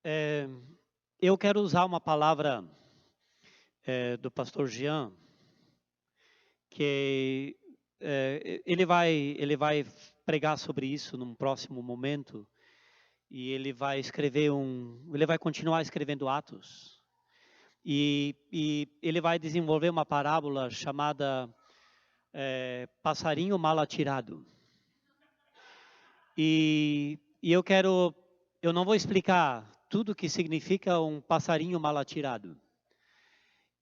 É, eu quero usar uma palavra do pastor Jean, que ele vai pregar sobre isso num próximo momento, e ele vai continuar escrevendo Atos, e ele vai desenvolver uma parábola chamada Passarinho Mal Atirado. E eu não vou explicar tudo que significa um passarinho mal atirado.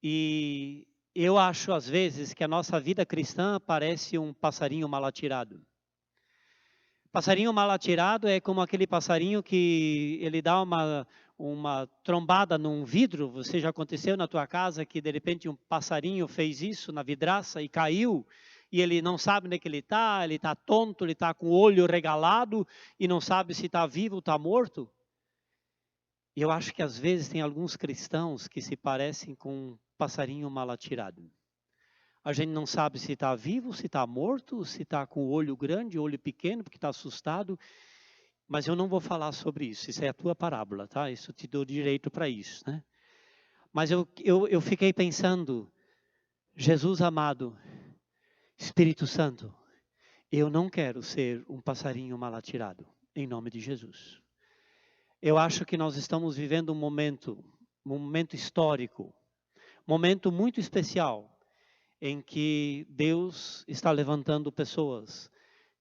E eu acho, às vezes, que a nossa vida cristã parece um passarinho mal atirado. Passarinho mal atirado é como aquele passarinho que ele dá uma trombada num vidro. Você já aconteceu na tua casa que, de repente, um passarinho fez isso na vidraça e caiu, e ele não sabe onde é que ele está tonto, ele está com o olho regalado e não sabe se está vivo ou está morto? E eu acho que às vezes tem alguns cristãos que se parecem com um passarinho mal atirado. A gente não sabe se está vivo, se está morto, se está com o olho grande, olho pequeno, porque está assustado. Mas eu não vou falar sobre isso. Isso é a tua parábola, tá? Isso eu te dou direito para isso, né? Mas eu fiquei pensando, Jesus amado, Espírito Santo, eu não quero ser um passarinho mal atirado, em nome de Jesus. Eu acho que nós estamos vivendo um momento histórico, momento muito especial, em que Deus está levantando pessoas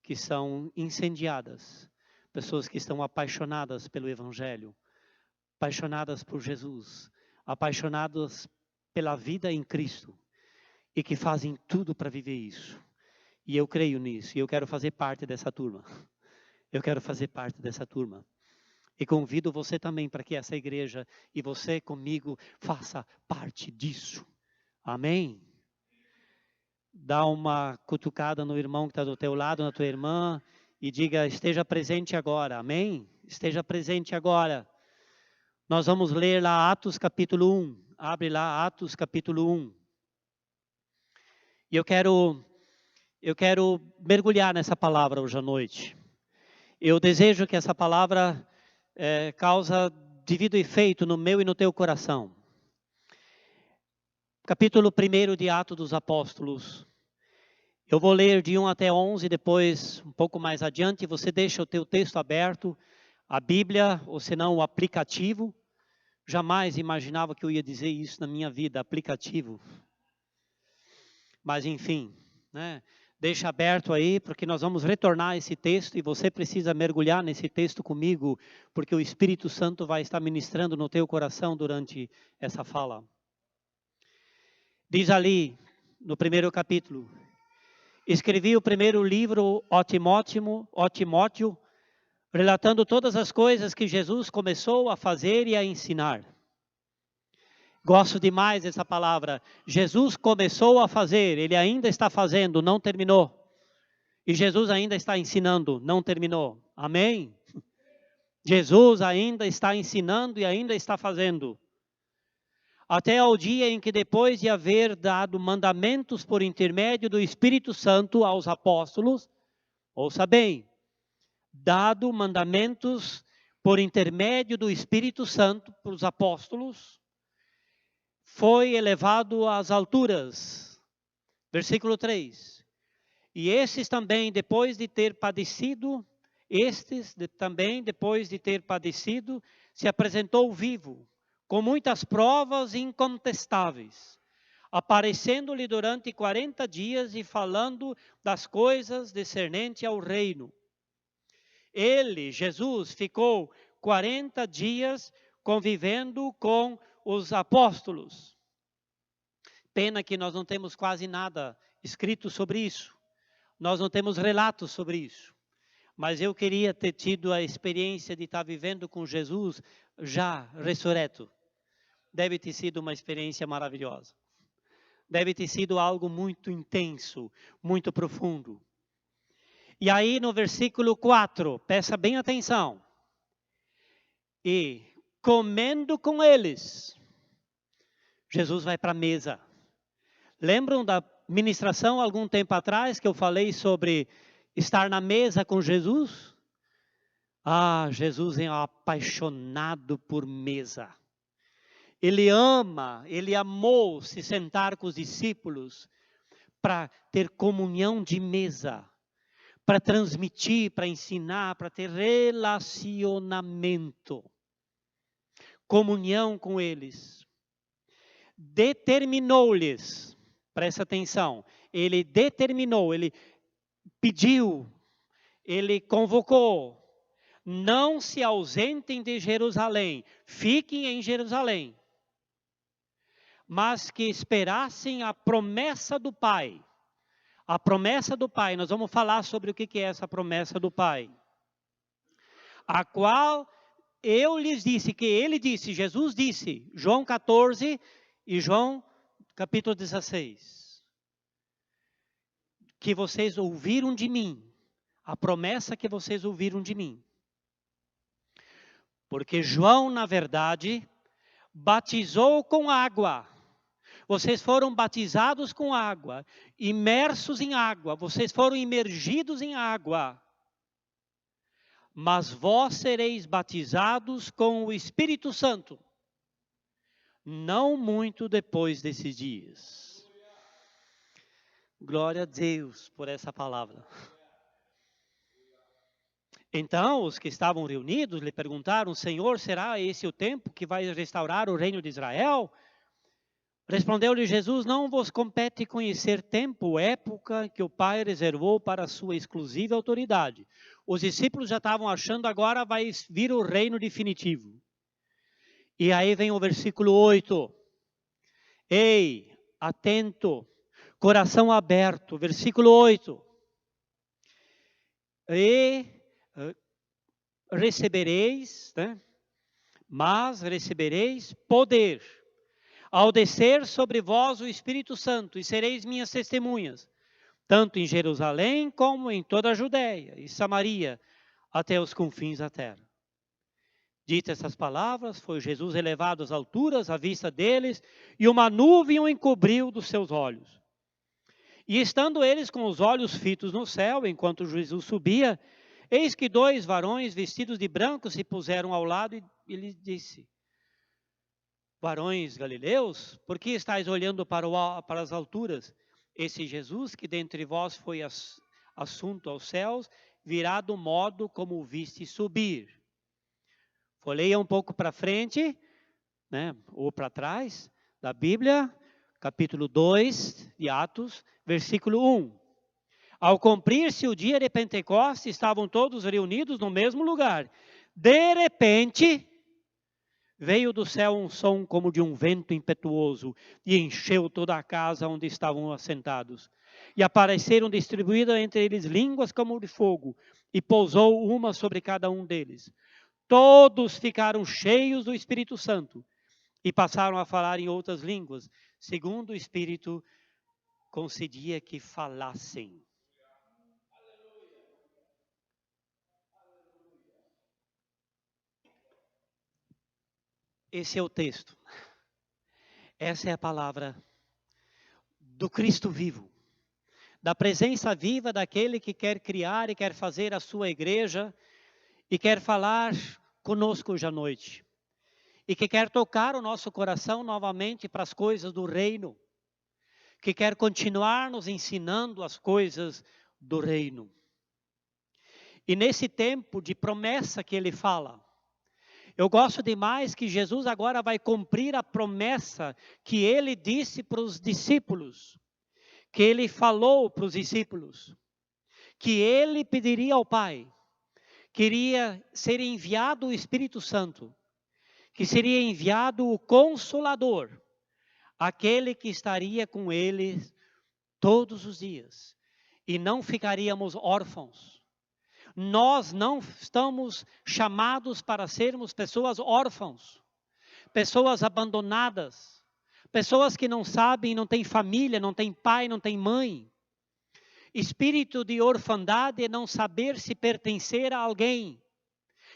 que são incendiadas, pessoas que estão apaixonadas pelo Evangelho, apaixonadas por Jesus, apaixonadas pela vida em Cristo, e que fazem tudo para viver isso. E eu creio nisso, e eu quero fazer parte dessa turma. Eu quero fazer parte dessa turma. E convido você também para que essa igreja e você comigo faça parte disso. Amém? Dá uma cutucada no irmão que está do teu lado, na tua irmã, e diga, esteja presente agora. Amém? Esteja presente agora. Nós vamos ler lá Atos capítulo 1. Abre lá Atos capítulo 1. E eu quero mergulhar nessa palavra hoje à noite. Eu desejo que essa palavra causa devido efeito no meu e no teu coração. Capítulo 1 de Atos dos Apóstolos. Eu vou ler de 1 até 11, depois, um pouco mais adiante, você deixa o teu texto aberto, a Bíblia, ou senão o aplicativo. Jamais imaginava que eu ia dizer isso na minha vida, aplicativo. Mas enfim, né? Deixa aberto aí, porque nós vamos retornar a esse texto e você precisa mergulhar nesse texto comigo, porque o Espírito Santo vai estar ministrando no teu coração durante essa fala. Diz ali, no primeiro capítulo, escrevi o primeiro livro, ó Timóteo, relatando todas as coisas que Jesus começou a fazer e a ensinar. Gosto demais dessa palavra. Jesus começou a fazer, ele ainda está fazendo, não terminou. E Jesus ainda está ensinando, não terminou. Amém? Jesus ainda está ensinando e ainda está fazendo. Até ao dia em que, depois de haver dado mandamentos por intermédio do Espírito Santo aos apóstolos, ouça bem, dado mandamentos por intermédio do Espírito Santo para os apóstolos, foi elevado às alturas. Versículo 3. E estes também, depois de ter padecido, se apresentou vivo, com muitas provas incontestáveis, aparecendo-lhe durante 40 dias e falando das coisas discernentes ao reino. Ele, Jesus, ficou 40 dias convivendo com os apóstolos. Pena que nós não temos quase nada escrito sobre isso. Nós não temos relatos sobre isso. Mas eu queria ter tido a experiência de estar vivendo com Jesus já ressurreto. Deve ter sido uma experiência maravilhosa. Deve ter sido algo muito intenso, muito profundo. E aí no versículo 4, presta bem atenção. E comendo com eles, Jesus vai para a mesa. Lembram da ministração algum tempo atrás que eu falei sobre estar na mesa com Jesus? Ah, Jesus é apaixonado por mesa. Ele ama, ele amou se sentar com os discípulos para ter comunhão de mesa, para transmitir, para ensinar, para ter relacionamento, comunhão com eles. Determinou-lhes, presta atenção, ele determinou, ele pediu, ele convocou, não se ausentem de Jerusalém, fiquem em Jerusalém, mas que esperassem a promessa do Pai. A promessa do Pai, nós vamos falar sobre o que é essa promessa do Pai. A qual eu lhes disse, que ele disse, Jesus disse, João 14 e João capítulo 16. Que vocês ouviram de mim, a promessa que vocês ouviram de mim. Porque João, na verdade, batizou com água. Vocês foram batizados com água, imersos em água, vocês foram imergidos em água. Mas vós sereis batizados com o Espírito Santo, não muito depois desses dias. Glória a Deus por essa palavra. Então, os que estavam reunidos lhe perguntaram, Senhor, será esse o tempo que vai restaurar o reino de Israel? Respondeu-lhe Jesus, não vos compete conhecer tempo, época que o Pai reservou para a sua exclusiva autoridade. Os discípulos já estavam achando agora vai vir o reino definitivo. E aí vem o versículo 8. Ei, atento, coração aberto, versículo 8. E recebereis, né? Mas recebereis poder ao descer sobre vós o Espírito Santo, e sereis minhas testemunhas, tanto em Jerusalém como em toda a Judéia e Samaria, até os confins da terra. Ditas essas palavras, foi Jesus elevado às alturas à vista deles, e uma nuvem o encobriu dos seus olhos. E estando eles com os olhos fitos no céu, enquanto Jesus subia, eis que 2 varões vestidos de branco se puseram ao lado, e ele disse, varões galileus, por que estáis olhando para as alturas? Esse Jesus que dentre vós foi assunto aos céus, virá do modo como o viste subir. Folheia um pouco para frente, né, ou para trás, da Bíblia, capítulo 2 de Atos, versículo 1. Ao cumprir-se o dia de Pentecostes, estavam todos reunidos no mesmo lugar. De repente, veio do céu um som como de um vento impetuoso e encheu toda a casa onde estavam assentados. E apareceram distribuídas entre eles línguas como de fogo, e pousou uma sobre cada um deles. Todos ficaram cheios do Espírito Santo e passaram a falar em outras línguas, segundo o Espírito concedia que falassem. Esse é o texto. Essa é a palavra do Cristo vivo, da presença viva daquele que quer criar e quer fazer a sua igreja e quer falar conosco hoje à noite. E que quer tocar o nosso coração novamente para as coisas do reino. Que quer continuar nos ensinando as coisas do reino. E nesse tempo de promessa que ele fala, eu gosto demais que Jesus agora vai cumprir a promessa que ele disse para os discípulos, que ele falou para os discípulos, que ele pediria ao Pai, queria ser enviado o Espírito Santo, que seria enviado o Consolador, aquele que estaria com eles todos os dias, e não ficaríamos órfãos. Nós não estamos chamados para sermos pessoas órfãos, pessoas abandonadas, pessoas que não sabem, não têm família, não têm pai, não têm mãe. Espírito de orfandade é não saber se pertencer a alguém.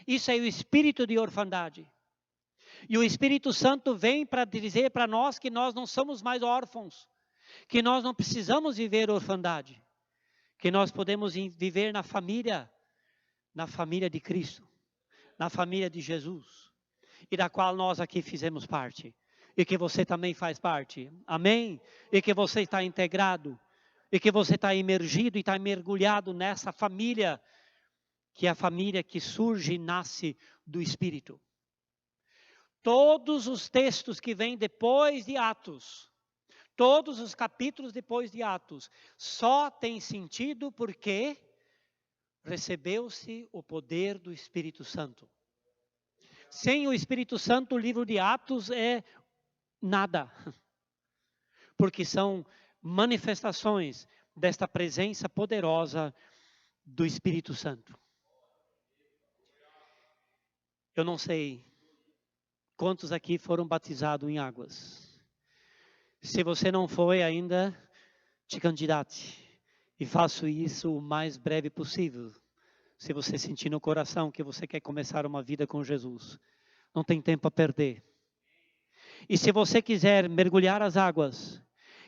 Isso é o espírito de orfandade. E o Espírito Santo vem para dizer para nós que nós não somos mais órfãos, que nós não precisamos viver orfandade, que nós podemos viver na família de Cristo. na família de Jesus, e da qual nós aqui fizemos parte, e que você também faz parte, amém? E que você está integrado, e que você está imergido e está mergulhado nessa família, que é a família que surge e nasce do Espírito. Todos os textos que vêm depois de Atos, todos os capítulos depois de Atos, só tem sentido porque recebeu-se o poder do Espírito Santo. Sem o Espírito Santo, o livro de Atos é nada. Porque são manifestações desta presença poderosa do Espírito Santo. Eu não sei quantos aqui foram batizados em águas. Se você não foi ainda, te candidate. E faça isso o mais breve possível. Se você sentir no coração que você quer começar uma vida com Jesus. Não tem tempo a perder. E se você quiser mergulhar as águas,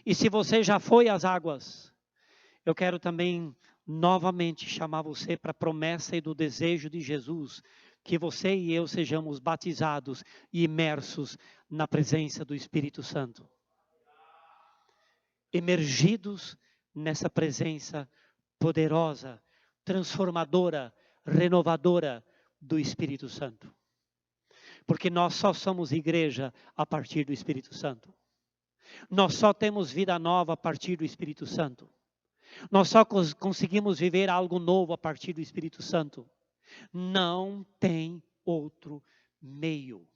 e se você já foi às águas, eu quero também novamente chamar você para a promessa e do desejo de Jesus, que você e eu sejamos batizados e imersos na presença do Espírito Santo. Emergidos nessa presença poderosa, transformadora, renovadora do Espírito Santo. Porque nós só somos igreja a partir do Espírito Santo. Nós só temos vida nova a partir do Espírito Santo. Nós só conseguimos viver algo novo a partir do Espírito Santo. Não tem outro meio.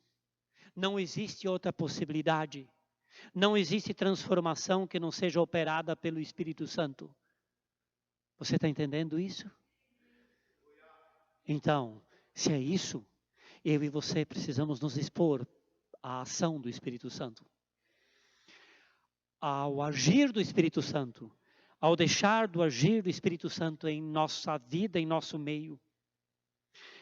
Não existe outra possibilidade. Não existe transformação que não seja operada pelo Espírito Santo. Você está entendendo isso? Então, se é isso, eu e você precisamos nos expor à ação do Espírito Santo. Ao agir do Espírito Santo, ao deixar do agir do Espírito Santo em nossa vida, em nosso meio.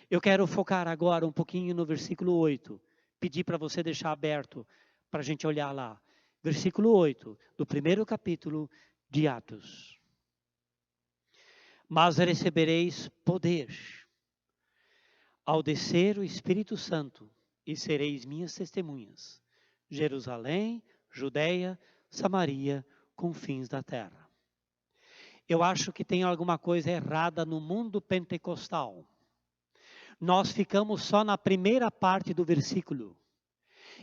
Eu quero focar agora um pouquinho no versículo 8. Pedir para você deixar aberto para a gente olhar lá. Versículo 8 do primeiro capítulo de Atos. Mas recebereis poder ao descer o Espírito Santo e sereis minhas testemunhas. Jerusalém, Judeia, Samaria, confins da terra. Eu acho que tem alguma coisa errada no mundo pentecostal. Nós ficamos só na primeira parte do versículo.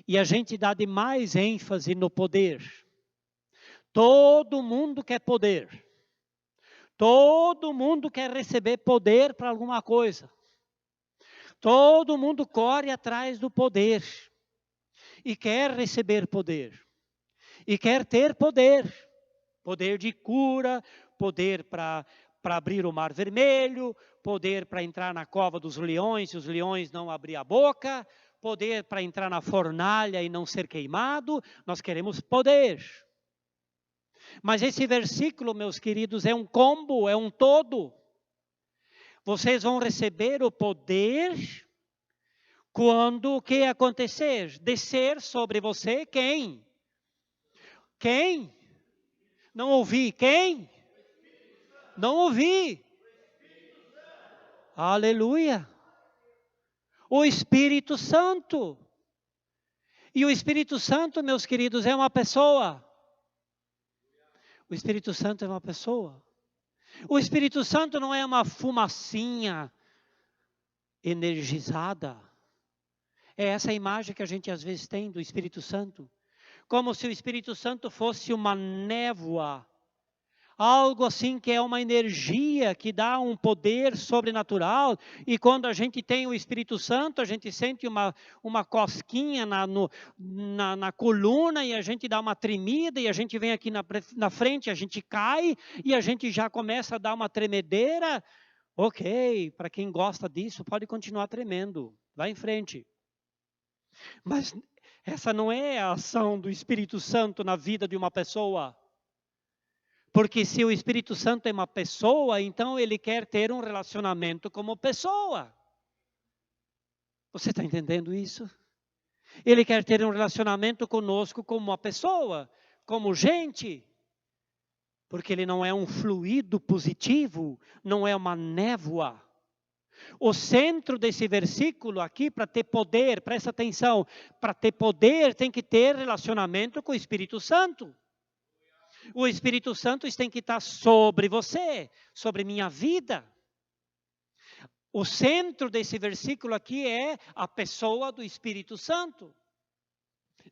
E a gente dá demais ênfase no poder. Todo mundo quer poder. Todo mundo quer receber poder para alguma coisa. Todo mundo corre atrás do poder. E quer receber poder. E quer ter poder. Poder de cura, poder para abrir o mar vermelho, poder para entrar na cova dos leões e os leões não abrir a boca, poder para entrar na fornalha e não ser queimado. Nós queremos poder. Mas esse versículo, meus queridos, é um combo, é um todo. Vocês vão receber o poder quando o que acontecer? Descer sobre você quem? Quem? Não ouvi. Quem? Não ouvi. Aleluia. O Espírito Santo. E o Espírito Santo, meus queridos, é uma pessoa. O Espírito Santo é uma pessoa. O Espírito Santo não é uma fumacinha energizada. É essa imagem que a gente às vezes tem do Espírito Santo. Como se o Espírito Santo fosse uma névoa. Algo assim que é uma energia que dá um poder sobrenatural. E quando a gente tem o Espírito Santo, a gente sente uma cosquinha na coluna e a gente dá uma tremida e a gente vem aqui na frente, a gente cai e a gente já começa a dar uma tremedeira. Ok, para quem gosta disso, pode continuar tremendo. Vai em frente. Mas essa não é a ação do Espírito Santo na vida de uma pessoa. Porque se o Espírito Santo é uma pessoa, então ele quer ter um relacionamento como pessoa. Você está entendendo isso? Ele quer ter um relacionamento conosco como uma pessoa, como gente. Porque ele não é um fluido positivo, não é uma névoa. O centro desse versículo aqui, para ter poder, presta atenção, para ter poder tem que ter relacionamento com o Espírito Santo. O Espírito Santo tem que estar sobre você, sobre minha vida. O centro desse versículo aqui é a pessoa do Espírito Santo.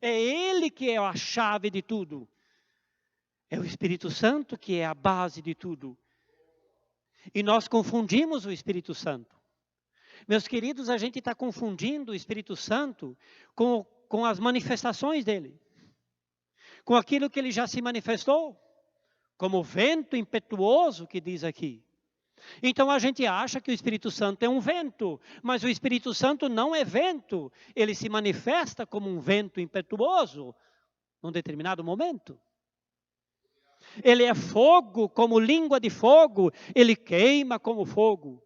É Ele que é a chave de tudo. É o Espírito Santo que é a base de tudo. E nós confundimos o Espírito Santo. Meus queridos, a gente está confundindo o Espírito Santo com as manifestações dele. Com aquilo que ele já se manifestou. Como o vento impetuoso que diz aqui. Então a gente acha que o Espírito Santo é um vento, mas o Espírito Santo não é vento. Ele se manifesta como um vento impetuoso, num determinado momento. Ele é fogo, como língua de fogo, ele queima como fogo.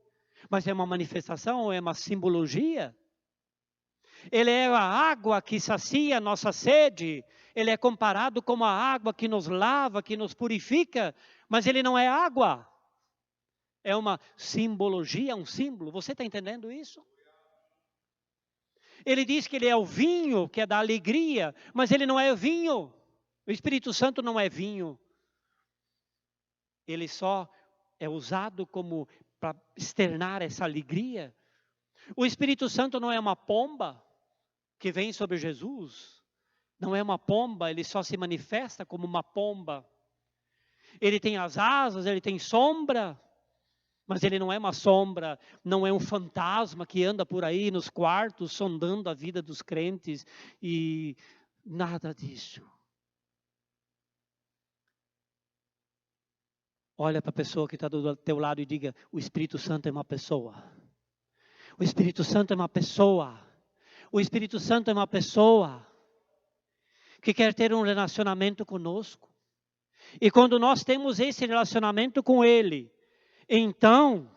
Mas é uma manifestação, é uma simbologia. Ele é a água que sacia a nossa sede. Ele é comparado como a água que nos lava, que nos purifica, mas ele não é água. É uma simbologia, um símbolo. Você está entendendo isso? Ele diz que ele é o vinho, que é da alegria, mas ele não é vinho. O Espírito Santo não é vinho. Ele só é usado como para externar essa alegria. O Espírito Santo não é uma pomba que vem sobre Jesus. Não é uma pomba, ele só se manifesta como uma pomba. Ele tem as asas, ele tem sombra. Mas ele não é uma sombra, não é um fantasma que anda por aí nos quartos, sondando a vida dos crentes e nada disso. Olha para a pessoa que está do teu lado e diga, o Espírito Santo é uma pessoa. O Espírito Santo é uma pessoa. O Espírito Santo é uma pessoa que quer ter um relacionamento conosco. E quando nós temos esse relacionamento com Ele, então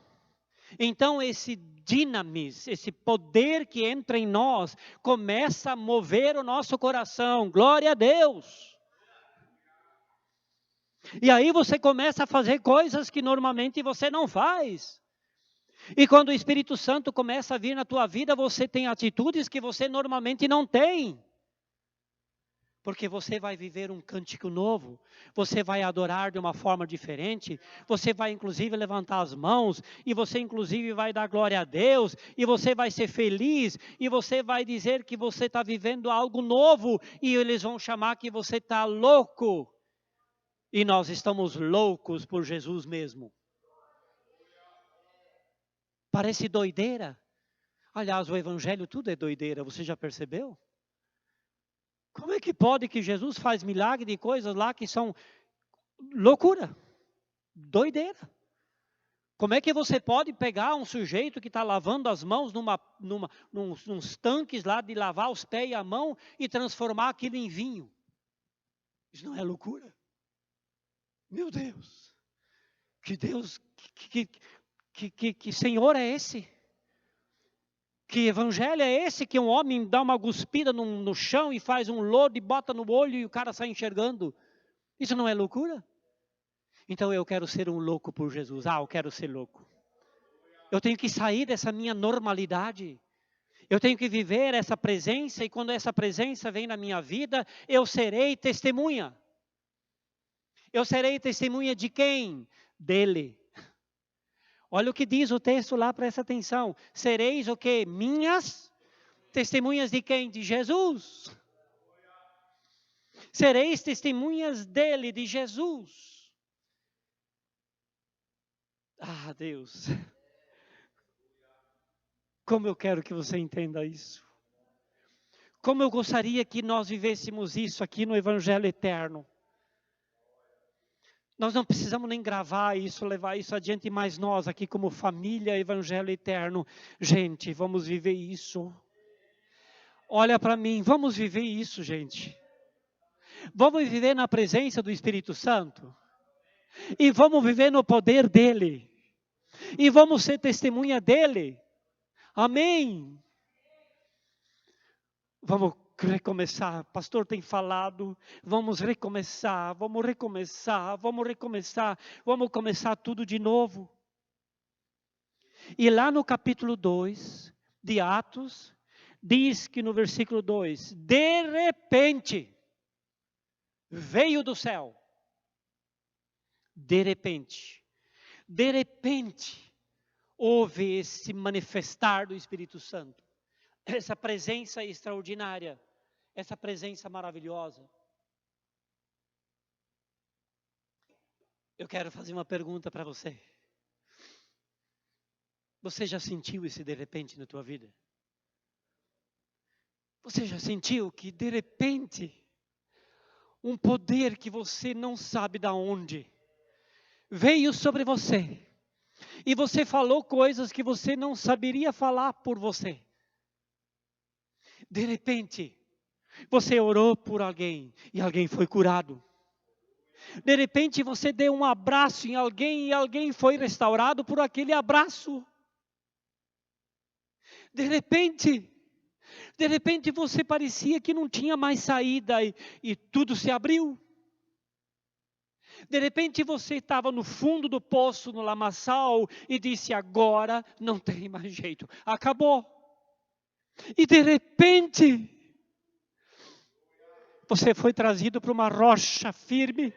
esse dinamis, esse poder que entra em nós, começa a mover o nosso coração. Glória a Deus. E aí você começa a fazer coisas que normalmente você não faz. E quando o Espírito Santo começa a vir na tua vida, você tem atitudes que você normalmente não tem. Porque você vai viver um cântico novo, você vai adorar de uma forma diferente, você vai inclusive levantar as mãos, e você inclusive vai dar glória a Deus, e você vai ser feliz, e você vai dizer que você está vivendo algo novo, e eles vão chamar que você está louco. E nós estamos loucos por Jesus mesmo. Parece doideira. Aliás, o Evangelho tudo é doideira, você já percebeu? Como é que pode que Jesus faz milagre de coisas lá que são loucura, doideira? Como é que você pode pegar um sujeito que está lavando as mãos nos tanques lá de lavar os pés e a mão e transformar aquilo em vinho? Isso não é loucura? Meu Deus, que Deus, que Senhor é esse? Que evangelho é esse que um homem dá uma cuspida no chão e faz um lodo e bota no olho e o cara sai enxergando? Isso não é loucura? Então eu quero ser um louco por Jesus. Eu quero ser louco. Eu tenho que sair dessa minha normalidade. Eu tenho que viver essa presença e quando essa presença vem na minha vida, eu serei testemunha. Eu serei testemunha de quem? Dele. Olha o que diz o texto lá, presta atenção. Sereis o quê? Minhas testemunhas de quem? De Jesus. Sereis testemunhas dele, de Jesus. Ah, Deus. Como eu quero que você entenda isso. Como eu gostaria que nós vivêssemos isso aqui no Evangelho Eterno. Nós não precisamos nem gravar isso, levar isso adiante, mas nós aqui como família Evangelho Eterno, gente, vamos viver isso. Olha para mim, vamos viver isso, gente. Vamos viver na presença do Espírito Santo. E vamos viver no poder dEle. E vamos ser testemunha dEle. Amém. Vamos recomeçar, pastor tem falado, vamos recomeçar, vamos recomeçar, vamos recomeçar, vamos começar tudo de novo. E lá no capítulo 2 de Atos, diz que no versículo 2, de repente, veio do céu. De repente, houve esse manifestar do Espírito Santo. Essa presença extraordinária, essa presença maravilhosa. Eu quero fazer uma pergunta para você. Você já sentiu esse de repente na tua vida? Você já sentiu que de repente um poder que você não sabe de onde veio sobre você e você falou coisas que você não saberia falar por você? De repente, você orou por alguém e alguém foi curado. De repente você deu um abraço em alguém e alguém foi restaurado por aquele abraço. De repente você parecia que não tinha mais saída e tudo se abriu. De repente você estava no fundo do poço, no lamaçal, e disse: agora não tem mais jeito, acabou. E de repente você foi trazido para uma rocha firme.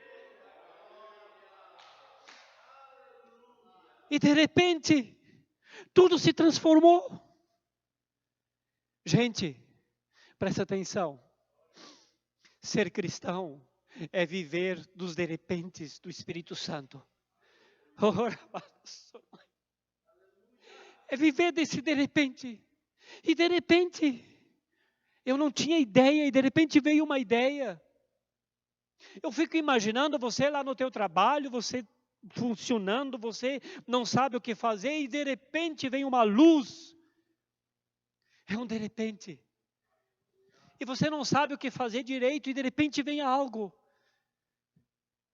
E de repente tudo se transformou. Gente, presta atenção. Ser cristão é viver dos de repentes do Espírito Santo. É viver desse de repente. E de repente, eu não tinha ideia e de repente veio uma ideia. Eu fico imaginando você lá no teu trabalho, você funcionando, você não sabe o que fazer e de repente vem uma luz. É um de repente. E você não sabe o que fazer direito e de repente vem algo.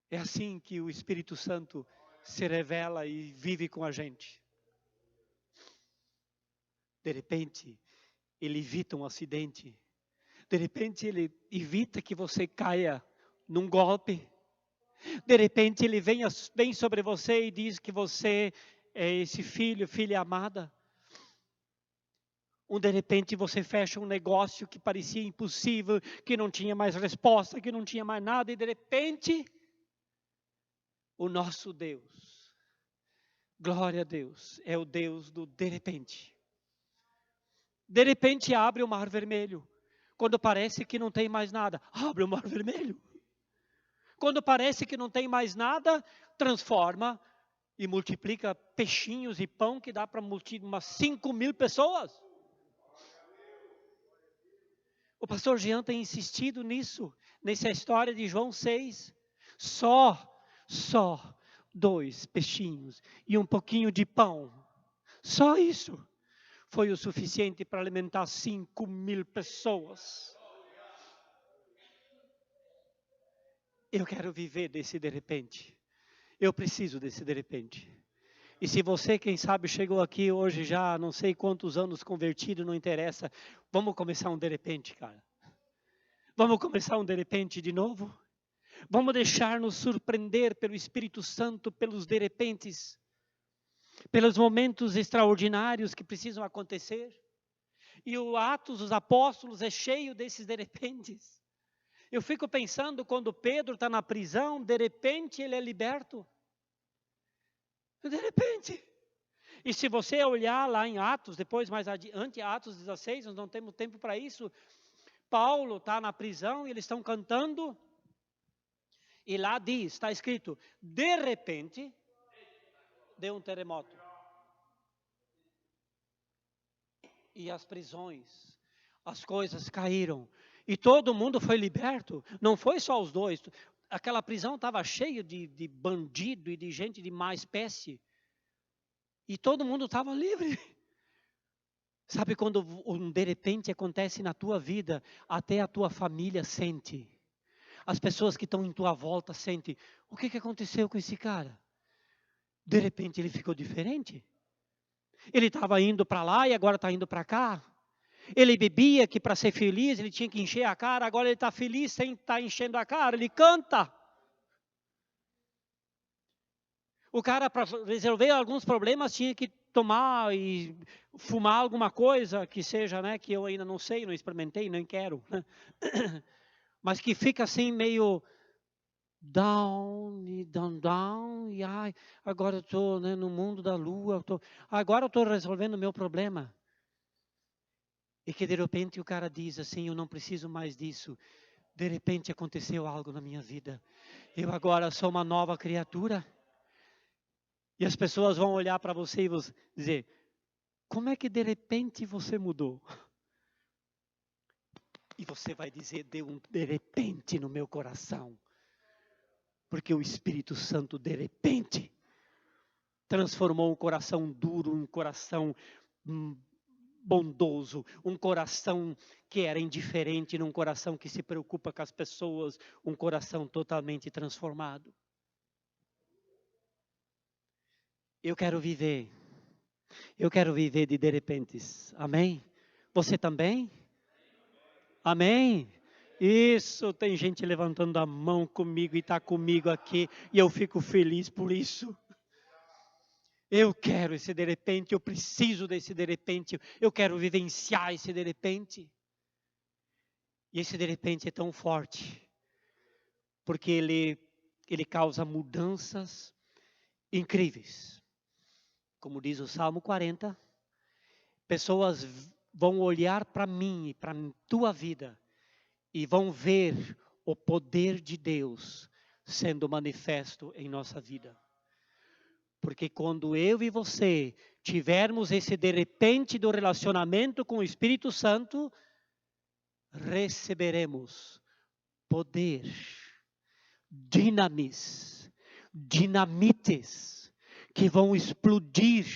É assim que o Espírito Santo se revela e vive com a gente. De repente, ele evita um acidente. De repente, ele evita que você caia num golpe. De repente, ele vem sobre você e diz que você é esse filha amada. De repente você fecha um negócio que parecia impossível, que não tinha mais resposta, que não tinha mais nada, e de repente, o nosso Deus, glória a Deus, é o Deus do de repente. De repente abre o mar vermelho, quando parece que não tem mais nada, abre o mar vermelho. Quando parece que não tem mais nada, transforma e multiplica peixinhos e pão que dá para multiplicar umas 5.000 pessoas. O pastor Jean tem insistido nisso, nessa história de João 6. Só 2 peixinhos e um pouquinho de pão. Só isso foi o suficiente para alimentar 5.000 pessoas. Eu quero viver desse de repente. Eu preciso desse de repente. E se você, quem sabe, chegou aqui hoje já, não sei quantos anos convertido, não interessa. Vamos começar um de repente, cara. Vamos começar um de repente de novo? Vamos deixar nos surpreender pelo Espírito Santo, pelos de repentes, pelos momentos extraordinários que precisam acontecer. E o Atos dos Apóstolos é cheio desses de repentes. Eu fico pensando quando Pedro está na prisão, de repente ele é liberto. De repente. E se você olhar lá em Atos, depois mais adiante, Atos 16, nós não temos tempo para isso. Paulo está na prisão e eles estão cantando. E lá diz, está escrito, de repente, deu um terremoto. E as prisões, as coisas caíram. E todo mundo foi liberto. Não foi só os dois. Aquela prisão estava cheia de bandido e de gente de má espécie. E todo mundo estava livre. Sabe quando um de repente acontece na tua vida, até a tua família sente. As pessoas que estão em tua volta sentem. O que aconteceu com esse cara? De repente ele ficou diferente. Ele estava indo para lá e agora está indo para cá. Ele bebia que para ser feliz ele tinha que encher a cara. Agora ele está feliz sem estar enchendo a cara. Ele canta. O cara, para resolver alguns problemas, tinha que tomar e fumar alguma coisa que seja, né, que eu ainda não sei, não experimentei, nem quero, né? Mas que fica assim meio down e down, e ai, agora eu estou, né, no mundo da lua, agora eu estou resolvendo o meu problema. E que de repente o cara diz assim, eu não preciso mais disso. De repente aconteceu algo na minha vida. Eu agora sou uma nova criatura. E as pessoas vão olhar para você e vão dizer, como é que de repente você mudou? E você vai dizer, deu um de repente no meu coração. Porque o Espírito Santo de repente transformou um coração duro, um coração bondoso, um coração que era indiferente, num coração que se preocupa com as pessoas, um coração totalmente transformado. Eu quero viver de repentes, amém? Você também? Amém? Isso, tem gente levantando a mão comigo e está comigo aqui, e eu fico feliz por isso. Eu quero esse de repente, eu preciso desse de repente, eu quero vivenciar esse de repente. E esse de repente é tão forte, porque ele causa mudanças incríveis. Como diz o Salmo 40, pessoas vão olhar para mim e para a tua vida e vão ver o poder de Deus sendo manifesto em nossa vida. Porque quando eu e você tivermos esse de repente do relacionamento com o Espírito Santo, receberemos poder, dinamites que vão explodir,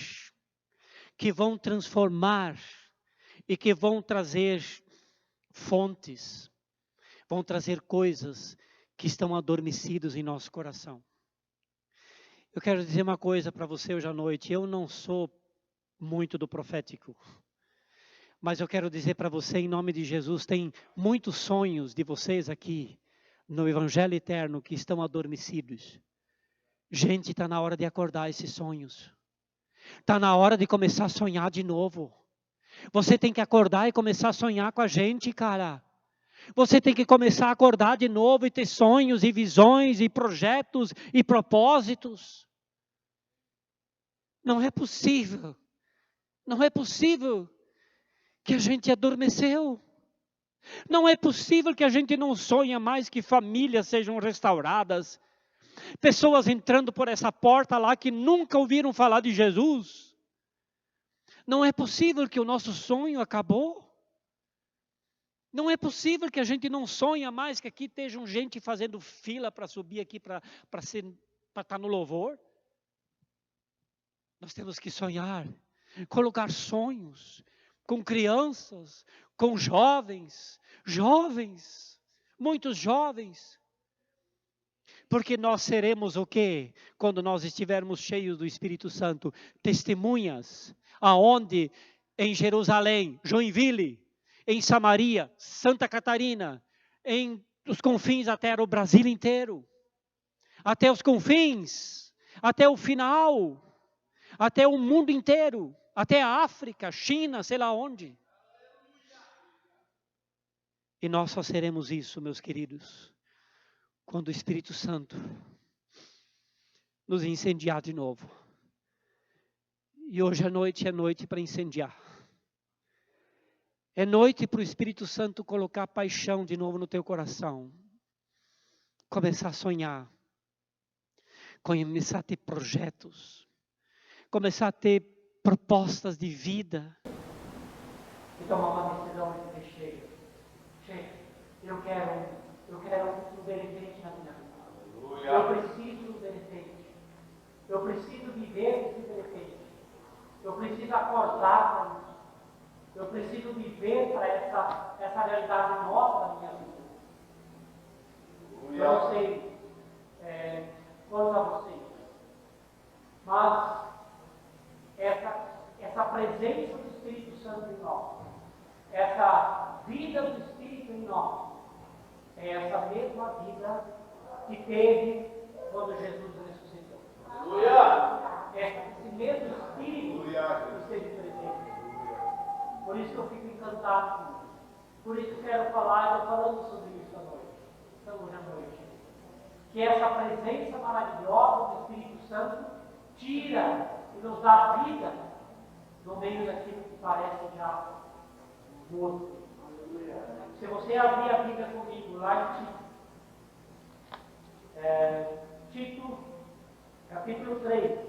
que vão transformar e que vão trazer fontes, vão trazer coisas que estão adormecidas em nosso coração. Eu quero dizer uma coisa para você hoje à noite. Eu não sou muito do profético. Mas eu quero dizer para você, em nome de Jesus, tem muitos sonhos de vocês aqui no Evangelho Eterno que estão adormecidos. Gente, está na hora de acordar esses sonhos. Está na hora de começar a sonhar de novo. Você tem que acordar e começar a sonhar com a gente, cara. Você tem que começar a acordar de novo e ter sonhos e visões e projetos e propósitos. Não é possível. Não é possível que a gente adormeceu. Não é possível que a gente não sonha mais que famílias sejam restauradas. Pessoas entrando por essa porta lá que nunca ouviram falar de Jesus. Não é possível que o nosso sonho acabou. Não é possível que a gente não sonha mais que aqui estejam gente fazendo fila para subir aqui para estar no louvor. Nós temos que sonhar, colocar sonhos com crianças, com jovens, muitos jovens. Porque nós seremos o quê? Quando nós estivermos cheios do Espírito Santo, testemunhas, aonde? Em Jerusalém, Joinville, em Samaria, Santa Catarina, em os confins até o Brasil inteiro, até os confins, até o final, até o mundo inteiro, até a África, China, sei lá onde. E nós só seremos isso, meus queridos, quando o Espírito Santo nos incendiar de novo. E hoje à noite é noite para incendiar. É noite para o Espírito Santo colocar paixão de novo no teu coração. Começar a sonhar. Começar a ter projetos. Começar a ter propostas de vida. E tomar uma decisão de dizer, chega, eu quero um de repente na minha vida. Eu preciso de repente. Eu preciso viver esse de repente. Eu preciso acordar para isso. Eu preciso viver para essa realidade nova na minha vida. Eu não sei quanto a vocês, mas essa presença do Espírito Santo em nós, essa vida do Espírito em nós, é essa mesma vida que teve quando Jesus ressuscitou. Esse mesmo Espírito esteja presente. Por isso que eu fico encantado com isso. Por isso que eu quero falar, eu estou falando sobre isso à noite. Estamos à noite. Que essa presença maravilhosa do Espírito Santo tira e nos dá vida no meio daquilo que parece já morto. Se você abrir a Bíblia comigo, lá em Tito, capítulo 3.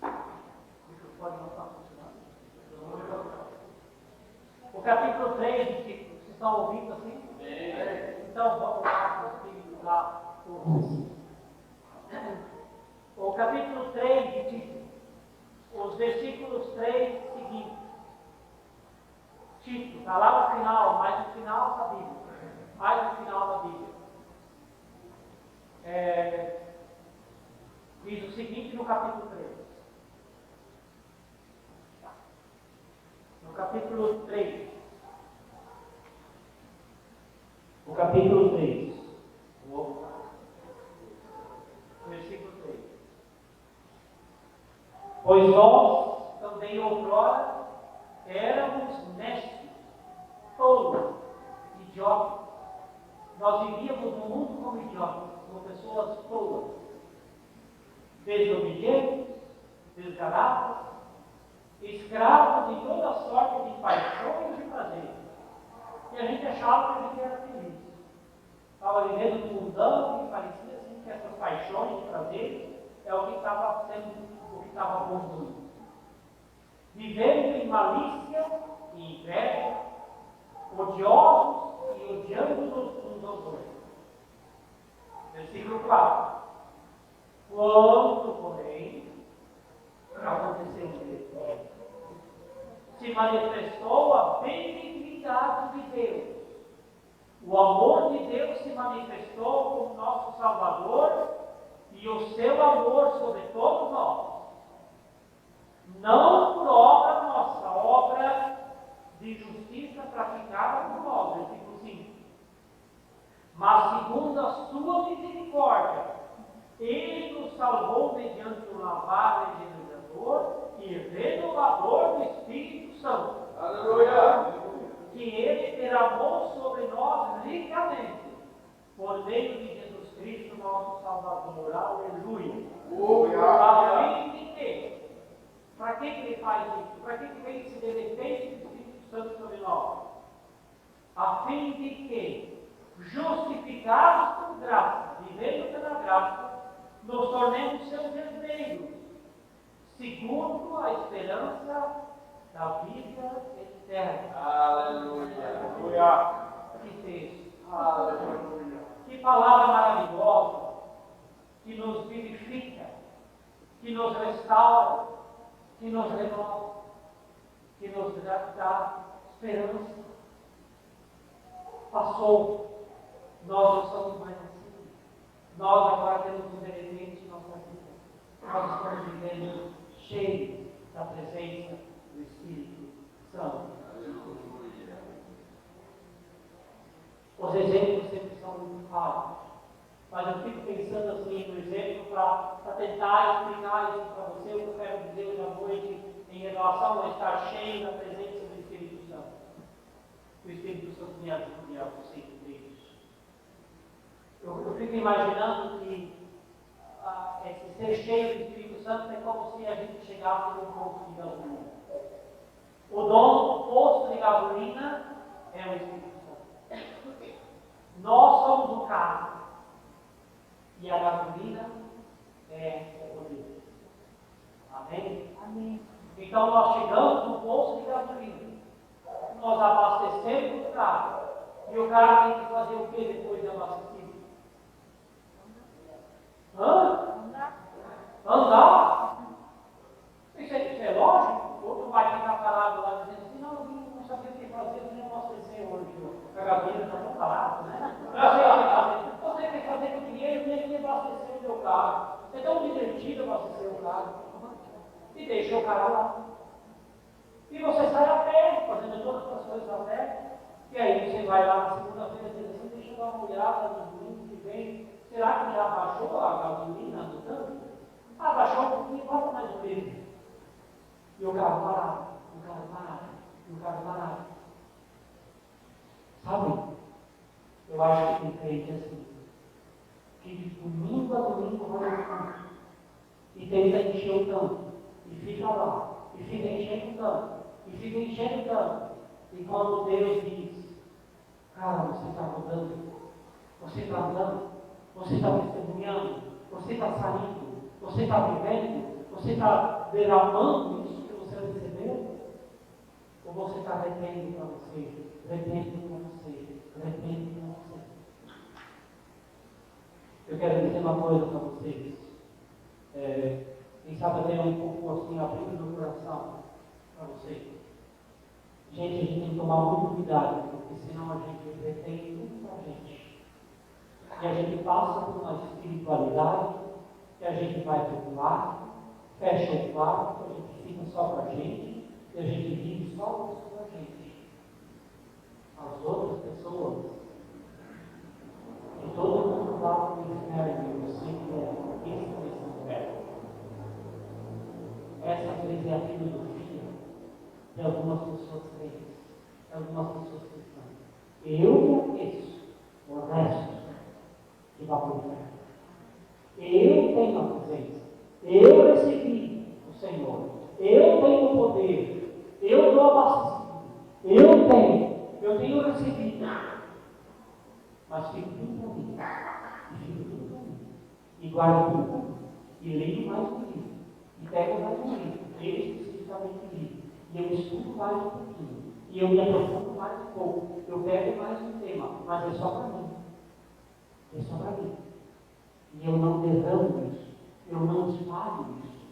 O microfone não está funcionando. O capítulo 3 de Tito, vocês estão ouvindo assim? Então vamos lá para o Espírito lá. O capítulo 3 de Tito, os versículos 3 seguintes. Tito, está lá no final, mais no final da Bíblia. Mais no final da Bíblia. Diz o seguinte no capítulo 3. No capítulo 3. O capítulo 3. Versículo 3. Pois nós também outrora éramos necios, tolos, idiotas. Nós vivíamos no mundo como idiotas, como pessoas tolas, desobedientes, desgaradas, escravos de toda sorte de paixões e prazeres. E a gente achava que a gente era feliz. Estava vivendo um mundão que parecia assim que essas paixões e prazeres é o que estava sendo, o que estava conduzindo. Vivendo em malícia e inveja, odiosos e odiando-nos uns aos outros. Versículo 4. Quando, porém, aconteceu isso, se manifestou a benignidade de Deus. O amor de Deus se manifestou como nosso Salvador e o seu amor sobre todos nós. Não por obra nossa, obra de justiça praticada por nós, versículo 5. Mas segundo a sua misericórdia, Ele nos salvou mediante o lavar regenerador e renovador do Espírito Santo. Aleluia! Que Ele derramou sobre nós ricamente, por meio de Jesus Cristo, nosso Salvador. Aleluia! A fim de que? Para que Ele faz isso? Para que vem esse benefício do Espírito Santo sobre nós? A fim de que, justificados por graça, vivendo pela graça, nos tornemos seus herdeiros, segundo a esperança da vida eterna. Aleluia! Que texto! Aleluia! Que palavra maravilhosa, que nos vivifica, que nos restaura, que nos renova, que nos dá esperança. Passou, nós não somos mais assim. Nós agora temos um benefício em nossa vida. Nós estamos vivendo cheios da presença do Espírito Santo. Os exemplos sempre são muito raros. Mas eu fico pensando assim no exemplo para tentar explicar isso para você, o que eu quero dizer hoje à noite em relação a estar cheio da presença do Espírito Santo. O Espírito Santo me ajude a você entender isso. Eu fico imaginando que esse ser cheio do Espírito Santo é como se a gente chegasse num posto de gasolina. O dono do posto de gasolina é o Espírito Santo. Nós somos o carro. E a gasolina é o poder. Amém? Amém. Então nós chegamos no posto de gasolina. Nós abastecemos o carro. E o carro tem que fazer o que depois de abastecido? Andar. Isso é lógico? Ou tu vai ficar parado lá dizendo assim, não sabia o que fazer, eu não posso descer hoje. A gasolina está tão parada, né? Você tem que fazer com dinheiro, nem abastecer o meu carro. É tão divertido abastecer o carro. E deixa o carro lá. E você sai a pé, fazendo todas as coisas a pé. E aí você vai lá na segunda-feira e diz assim, deixa eu dar uma olhada no domingo que vem. Você Será que já baixou a gasolina do tanque? Ah, baixou um pouquinho, bota mais um mesmo. E o carro parado, o carro parado, e o carro parado. Sabe? Eu acho que tem crente assim, que de domingo a domingo vai ao culto e tenta encher o tanque, e fica lá, e fica enchendo o tanque, e fica enchendo o tanque. E quando Deus diz, cara, você está rodando, você está andando, você está testemunhando, você está saindo, você está vivendo, você está derramando isso que você recebeu? Ou você está retendo para você, retendo para você, retendo para você? Eu quero dizer uma coisa para vocês. Quem sabe até um pouco assim, abrindo meu coração para vocês. Gente, a gente tem que tomar muito cuidado, porque senão a gente retém tudo para a gente. E a gente passa por uma espiritualidade, que a gente vai para o quarto, fecha o quarto, a gente fica só para a gente, e a gente vive só para a gente. As outras pessoas, e todo mundo lá para o inferno, e você que é esse inferno. Essa às vezes é a filosofia de algumas pessoas crentes, de algumas pessoas cristãs. Eu me aqueço, o resto que vai para o inferno. Eu tenho a presença, eu recebi o Senhor, eu tenho o poder, eu dou abastecido, eu tenho recebido, mas fico tudo para mim, e fico tudo para mim, e guardo tudo para mim, e leio mais um livro, e pego mais um livro, especificamente livro, e eu estudo mais um pouquinho, e eu me aprofundo mais um pouco, eu pego mais um tema, mas é só para mim, é só para mim. E eu não derramo isso, eu não espalho isso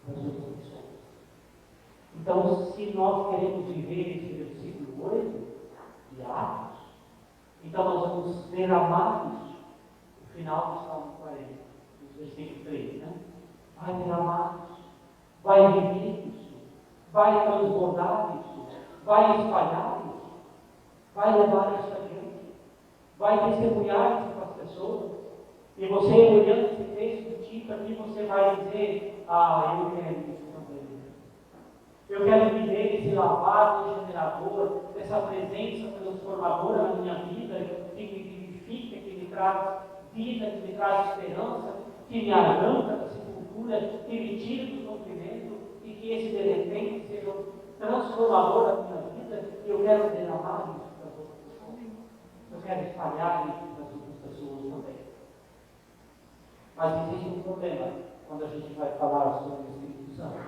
para as outras pessoas. Então, se nós queremos viver esse versículo 8 de Atos, então nós vamos derramar isso no final do Salmo 40, no versículo 3, né? Vai derramar isso, vai viver isso, vai transbordar isso, vai espalhar isso, vai levar isso adiante, vai testemunhar isso para as pessoas. E você, olhando esse texto do Tito aqui, você vai dizer, eu quero isso também. Eu quero viver esse lavado regenerador, essa presença transformadora na minha vida, que me vivifica, que me traz vida, que me traz esperança, que me arranca da sepultura, que me tira do sofrimento, e que esse de repente seja transformador da minha vida. Eu quero derramar isso para as outras pessoas. Eu quero espalhar isso para as outras pessoas também. Mas existe um problema quando a gente vai falar sobre o Espírito Santo.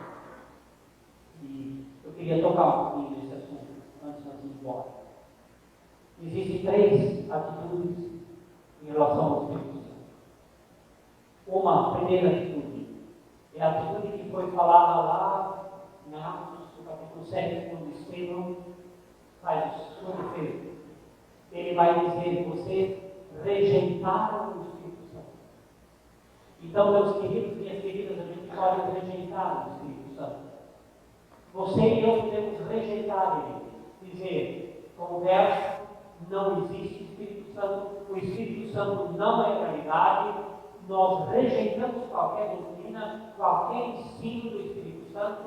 E eu queria tocar um pouquinho nesse assunto antes de nós irmos embora. Existem 3 atitudes em relação ao Espírito Santo. Uma primeira atitude é a atitude que foi falada lá em Atos, no capítulo 7, quando Estevão faz a sua defesa. Ele vai dizer: vocês rejeitaram o Espírito Santo. Então, meus queridos, minhas queridas, a gente pode rejeitar o Espírito Santo. Você e eu podemos rejeitar ele. Dizer, conversa, não existe Espírito Santo, o Espírito Santo não é realidade, nós rejeitamos qualquer doutrina, qualquer ensino do Espírito Santo,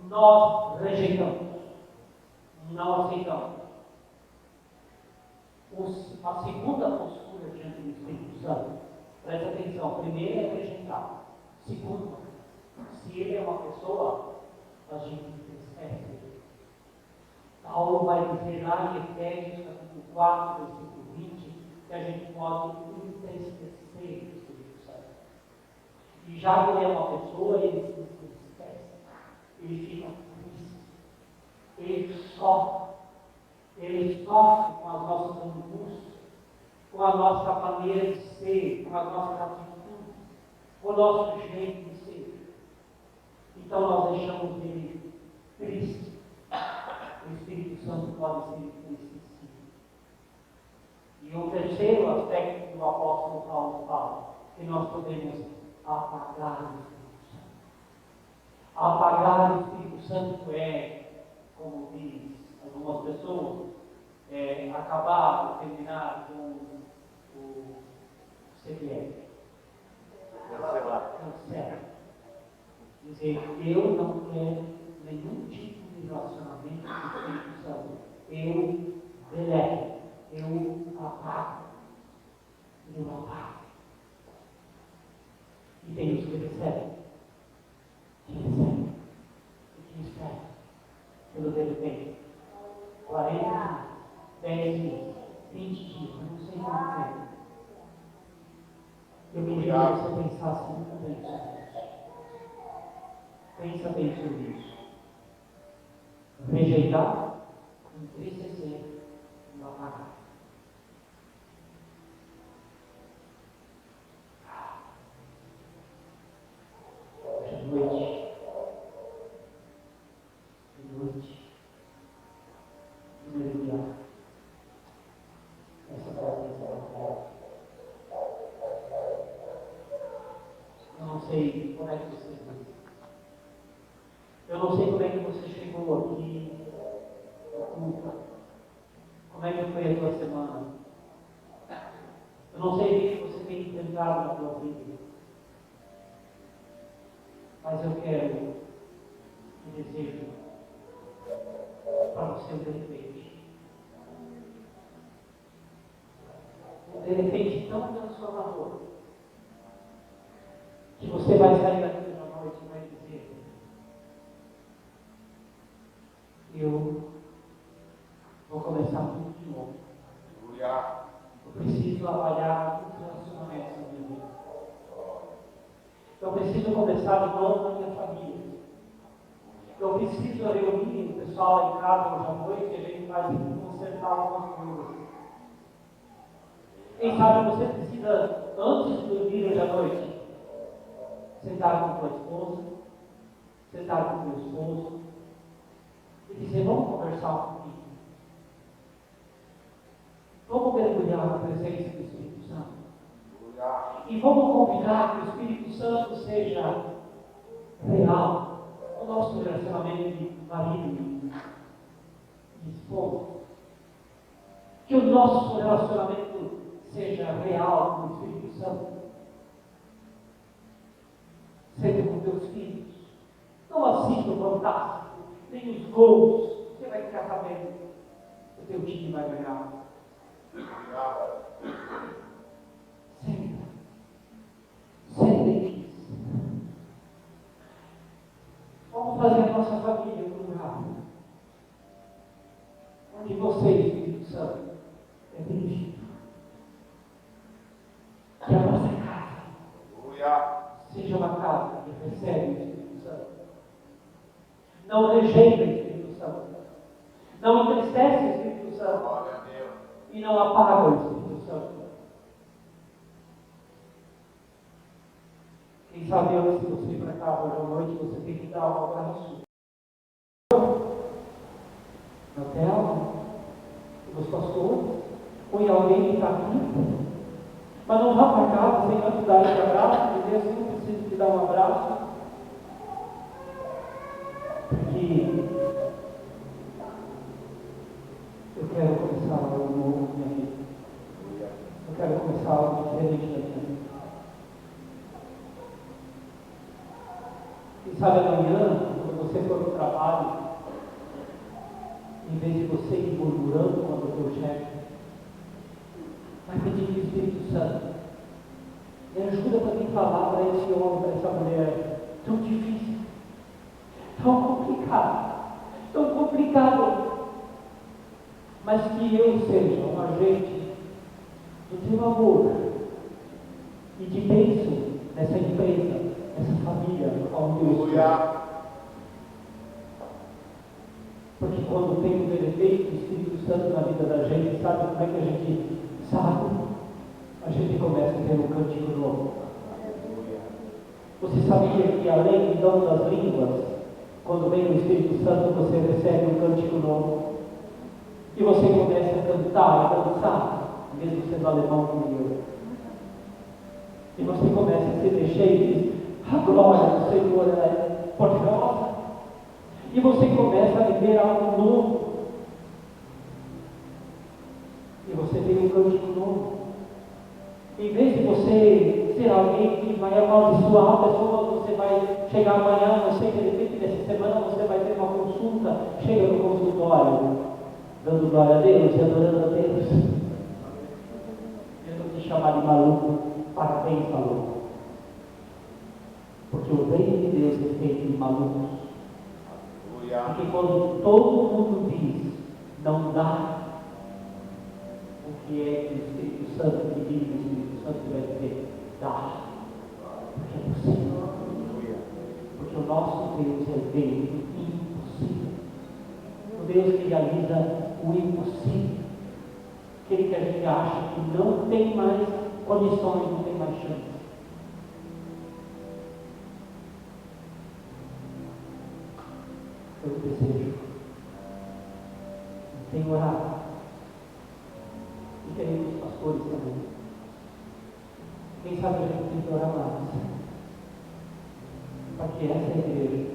nós rejeitamos, não aceitamos. A segunda postura diante do Espírito Santo, presta atenção, primeiro é rejeitar. Segundo, se ele é uma pessoa, a gente esquece. Paulo vai dizer lá em Efésios, capítulo 4, versículo 20, que a gente pode entristecer o Espírito Santo. E já que ele é uma pessoa, ele se entristece, ele fica triste, ele sofre com as nossas angústias, com a nossa maneira de ser, com as nossas atitudes, com o nosso jeito de ser. Então nós deixamos ele triste. O Espírito Santo pode ser entristecido. E um terceiro aspecto que o apóstolo Paulo fala, que nós podemos apagar o Espírito Santo. Apagar o Espírito Santo é, como diz algumas pessoas, acabar ou terminar com o CPF. Cancela. Dizer, eu não quero nenhum tipo de relacionamento com o Espírito Santo. Eu deleto, eu apago. E tem os que recebem. Que recebem. E que esperam. Pelo de repente. 40 dias, 10 dias, 20 dias, não sei quanto tempo. Eu queria que você pensasse muito bem sobre isso. Pensa bem sobre isso. Rejeitar, entristecer e apagar. De noite. Mergulhar essa presença da terra. Eu não sei como é que você viu. Eu não sei como é que você chegou aqui na culpa. Como é que foi a tua semana. Eu não sei o que você tem enfrentado na tua vida. Mas eu quero e desejo para você de repente. De repente tão transformador, que você vai sair daqui na noite e vai dizer: eu vou começar tudo de novo. Eu preciso avaliar os relacionamentos na minha vida. Eu preciso começar de novo na minha família. Eu preciso reunir o pessoal lá em casa hoje à noite e a gente vai consertar algumas coisas. Quem sabe você precisa, antes de dormir hoje à noite, sentar com tua esposa, sentar com teu esposo e dizer: vamos conversar um pouquinho. Vamos mergulhar na presença do Espírito Santo. E vamos convidar que o Espírito Santo seja real no nosso relacionamento de marido e esposa. Que o nosso relacionamento seja real com o Espírito Santo. Seja com teus filhos. Não assista o Fantástico, nem os gols. Você vai ficar sabendo que o teu time vai ganhar. Sempre. Vamos fazer a nossa família um lugar onde você, Espírito Santo, é dirigido. Que a nossa casa seja uma casa que recebe o Espírito Santo. Não rejeita o Espírito Santo. Não entristece o Espírito Santo. E não apaga o Espírito Santo. Quem sabe antes de você ir para casa hoje à noite, você tem que dar um abraço na tela, nos pastores, ou em alguém que está aqui. Mas não vá para casa sem antes dar esse abraço, porque Deus não precisa te dar um abraço. Porque eu quero começar algo novo na minha vida. Eu quero começar algo diferente da minha vida. E sabe, amanhã, quando você for para o trabalho, em vez de você ir murmurando contra o teu chefe, vai pedir para o Espírito Santo: me ajuda para mim falar para esse homem, para essa mulher, tão difícil, tão complicado, mas que eu seja um agente do teu amor e de bênção nessa empresa, nessa família, onde eu estou. Porque quando tem um efeito do Espírito Santo na vida da gente, sabe como é que a gente sabe? A gente começa a ter um cântico novo. Você sabia que além do dom das línguas, quando vem o Espírito Santo, você recebe um cântico novo? E você começa a cantar e dançar, mesmo sendo alemão como eu. E você começa a se mexer e diz: a glória do Senhor é poderosa. E você começa a viver algo novo. E você tem um cântico novo. Em vez de você ser alguém alguém que vai amaldiçoar a pessoa, você vai chegar amanhã, não sei, de repente, nessa semana você vai ter uma consulta, chega no consultório, dando glória a Deus e adorando a Deus. Eu não te chamar de maluco, parabéns, maluco. Porque o reino de Deus é feito de malucos. Porque quando todo mundo diz, não dá, o que é que o Espírito Santo que vive, o Espírito Santo vai dizer, dá. Porque é possível. Porque o nosso Deus é o Deus do impossível. O Deus que realiza o impossível. Aquele que a gente acha que não tem mais condições, não tem mais chance. Eu desejo. Tenho orado. E queremos pastores também. Quem sabe a gente tem que orar mais. Para que essa igreja